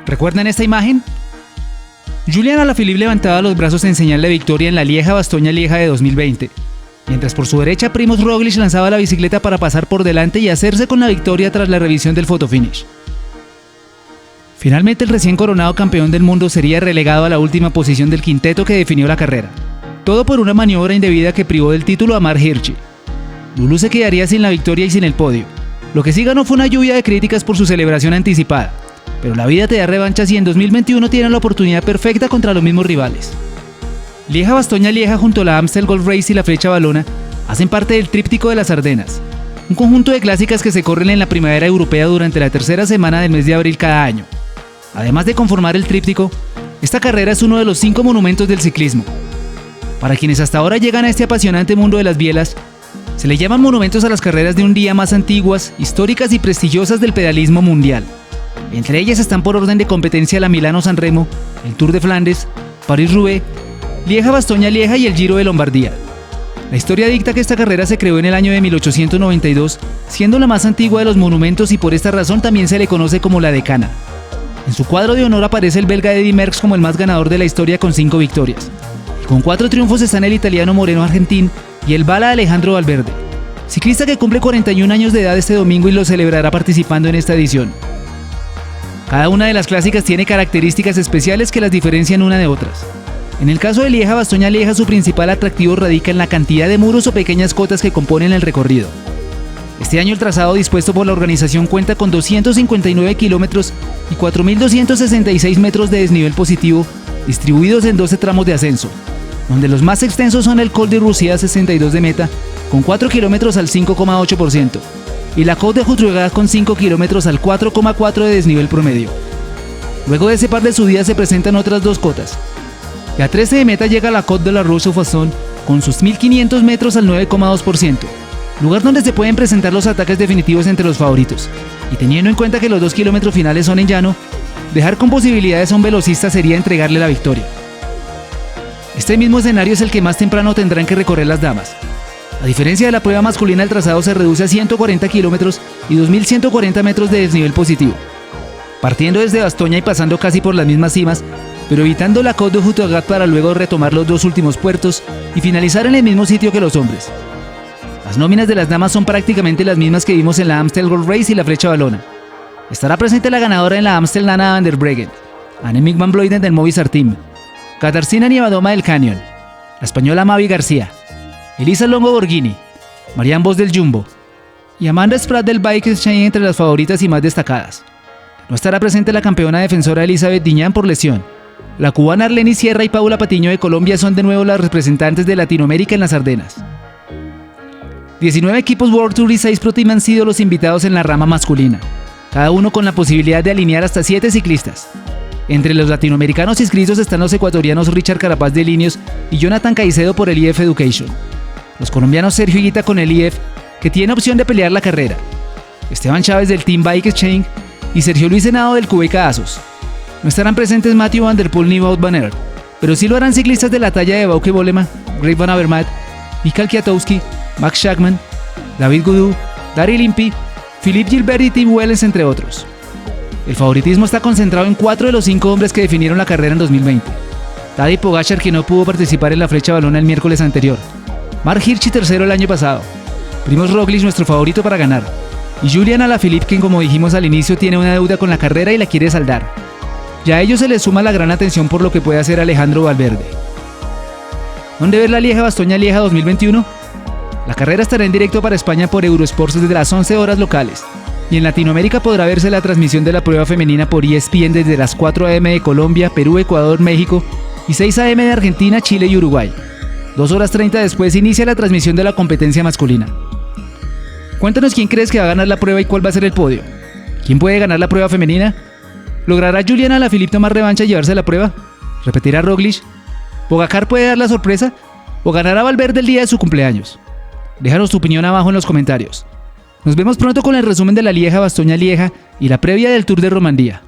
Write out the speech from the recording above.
¿Recuerdan esta imagen? Julian Alaphilippe levantaba los brazos en señal de victoria en la Lieja-Bastoña-Lieja de 2020, mientras por su derecha Primož Roglič lanzaba la bicicleta para pasar por delante y hacerse con la victoria tras la revisión del photofinish. Finalmente el recién coronado campeón del mundo sería relegado a la última posición del quinteto que definió la carrera, todo por una maniobra indebida que privó del título a Marc Hirschi. Lulu se quedaría sin la victoria y sin el podio. Lo que sí ganó fue una lluvia de críticas por su celebración anticipada, pero la vida te da revanchas y en 2021 tienen la oportunidad perfecta contra los mismos rivales. Lieja-Bastoña-Lieja junto a la Amstel Gold Race y la Flecha Valona hacen parte del Tríptico de las Ardenas, un conjunto de clásicas que se corren en la primavera europea durante la tercera semana del mes de abril cada año. Además de conformar el tríptico, esta carrera es uno de los 5 monumentos del ciclismo. Para quienes hasta ahora llegan a este apasionante mundo de las bielas, se le llaman monumentos a las carreras de un día más antiguas, históricas y prestigiosas del pedalismo mundial. Entre ellas están por orden de competencia la Milano-San Remo, el Tour de Flandes, París-Roubaix, Lieja-Bastoña-Lieja y el Giro de Lombardía. La historia dicta que esta carrera se creó en el año de 1892, siendo la más antigua de los monumentos y por esta razón también se le conoce como la Decana. En su cuadro de honor aparece el belga Eddy Merckx como el más ganador de la historia con 5 victorias. Y con 4 triunfos están el italiano Moreno Argentín y el bala Alejandro Valverde, ciclista que cumple 41 años de edad este domingo y lo celebrará participando en esta edición. Cada una de las clásicas tiene características especiales que las diferencian una de otras. En el caso de Lieja-Bastoña-Lieja, su principal atractivo radica en la cantidad de muros o pequeñas cotas que componen el recorrido. Este año el trazado dispuesto por la organización cuenta con 259 kilómetros y 4.266 metros de desnivel positivo, distribuidos en 12 tramos de ascenso, donde los más extensos son el Col de Roussillon 62 de meta, con 4 kilómetros al 5,8%, y la Côte de Huitreugard con 5 kilómetros al 4,4% de desnivel promedio. Luego de ese par de subidas se presentan otras 2 cotas, y a 13 de meta llega la Côte de la Roche-sur-Fonne con sus 1.500 metros al 9,2%. Lugar donde se pueden presentar los ataques definitivos entre los favoritos, y teniendo en cuenta que los 2 kilómetros finales son en llano, dejar con posibilidades a un velocista sería entregarle la victoria. Este mismo escenario es el que más temprano tendrán que recorrer las damas. A diferencia de la prueba masculina, el trazado se reduce a 140 kilómetros y 2.140 metros de desnivel positivo, partiendo desde Bastoña y pasando casi por las mismas cimas, pero evitando la Côte de Huitreugard para luego retomar los 2 últimos puertos y finalizar en el mismo sitio que los hombres. Las nóminas de las damas son prácticamente las mismas que vimos en la Amstel Gold Race y la Flecha Valona. Estará presente la ganadora en la Amstel Nana van der Breggen, Annemiek van Vleuten del Movistar Team, Katarzyna Niewiadoma del Canyon, la española Mavi García, Elisa Longo Borghini, Marianne Vos del Jumbo y Amanda Spratt del Bike Exchange entre las favoritas y más destacadas. No estará presente la campeona defensora Elizabeth Diñán por lesión. La cubana Arleny Sierra y Paula Patiño de Colombia son de nuevo las representantes de Latinoamérica en las Ardenas. 19 equipos World Tour y 6 Pro Team han sido los invitados en la rama masculina, cada uno con la posibilidad de alinear hasta 7 ciclistas. Entre los latinoamericanos inscritos están los ecuatorianos Richard Carapaz de Linios y Jonathan Caicedo por el IF Education, los colombianos Sergio Higuita con el IF, que tiene opción de pelear la carrera, Esteban Chávez del Team Bike Exchange y Sergio Luis Henao del Quebeca Asos. No estarán presentes Mathieu van der Poel ni Wout van Aert, pero sí lo harán ciclistas de la talla de Bauke Mollema, Greg Van Avermaet, Michael Kwiatkowski, Max Schachmann, David Gaudu, Daryl Impey, Philippe Gilbert y Tim Wellens, entre otros. El favoritismo está concentrado en 4 de los 5 hombres que definieron la carrera en 2020. Tadej Pogačar, que no pudo participar en la Flecha Valona el miércoles anterior. Marc Hirschi, tercero el año pasado. Primož Roglič, nuestro favorito para ganar. Y Julian Alaphilippe, quien como dijimos al inicio tiene una deuda con la carrera y la quiere saldar. Ya a ello se le suma la gran atención por lo que puede hacer Alejandro Valverde. ¿Dónde ver la Lieja-Bastoña-Lieja 2021? La carrera estará en directo para España por Eurosports desde las 11 horas locales, y en Latinoamérica podrá verse la transmisión de la prueba femenina por ESPN desde las 4 am de Colombia, Perú, Ecuador, México y 6 am de Argentina, Chile y Uruguay. 2 horas 30 después inicia la transmisión de la competencia masculina. Cuéntanos quién crees que va a ganar la prueba y cuál va a ser el podio. ¿Quién puede ganar la prueba femenina? ¿Logrará Julian Alaphilippe tomar revancha y llevarse la prueba? ¿Repetirá Roglič? ¿Pogačar puede dar la sorpresa? ¿O ganará Valverde el día de su cumpleaños? Déjanos tu opinión abajo en los comentarios. Nos vemos pronto con el resumen de la Lieja-Bastoña-Lieja y la previa del Tour de Romandía.